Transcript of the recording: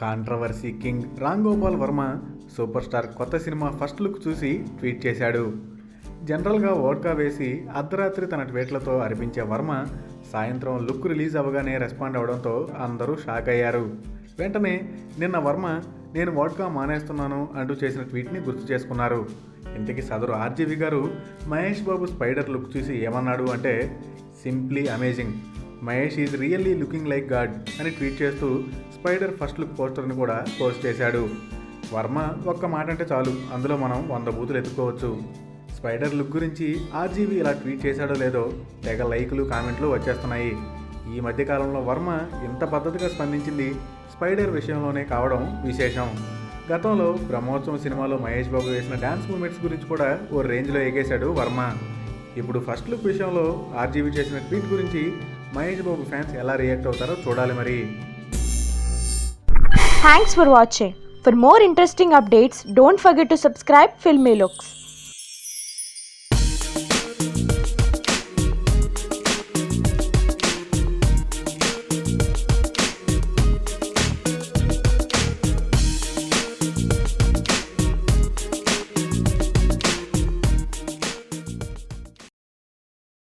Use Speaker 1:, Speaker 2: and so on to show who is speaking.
Speaker 1: Controversy king Ram Gopal Varma super star కొత్త cinema first look చూసి tweet చేశాడు. జనరల్గా వోడ్కా వేసి అర్ధరాత్రి తన ట్వీట్లతో అరిపించే వర్మ సాయంత్రం లుక్ రిలీజ్ అవ్వగానే రెస్పాండ్ అవడంతో అందరూ షాక్ అయ్యారు. వెంటనే నిన్న వర్మ నేను వోడ్కా మానేస్తున్నాను అంటూ చేసిన ట్వీట్ని గుర్తు చేసుకున్నారు. ఇంతకీ సదరు ఆర్జీవి గారు మహేష్ బాబు స్పైడర్ లుక్ చూసి ఏమన్నాడు అంటే, simply amazing, Mahesh is really looking like God అని ట్వీట్ చేస్తూ స్పైడర్ ఫస్ట్ లుక్ పోస్టర్ని కూడా పోస్ట్ చేశాడు. వర్మ ఒక్క మాట అంటే చాలు, అందులో మనం 100 బూతులు ఎత్తుకోవచ్చు. స్పైడర్ లుక్ గురించి ఆర్జీవి ఇలా ట్వీట్ చేశాడో లేదో తెగ లైకులు కామెంట్లు వచ్చేస్తున్నాయి. ఈ మధ్యకాలంలో వర్మ ఇంత పద్ధతిగా స్పందించింది స్పైడర్ విషయంలోనే కావడం విశేషం. గతంలో బ్రహ్మోత్సవం సినిమాలో మహేష్ బాబు వేసిన డ్యాన్స్ మూమెంట్స్ గురించి కూడా ఓ రేంజ్లో ఎగేశాడు వర్మ. ఇప్పుడు ఫస్ట్ లుక్ విషయంలో ఆర్జీవి చేసిన ట్వీట్ గురించి మహేష్ బాబు ఫ్యాన్స్ ఎలా రియాక్ట్ అవుతారో చూడాలి మరి.
Speaker 2: Thanks for watching. For more interesting updates, don't forget to subscribe Filmy Looks.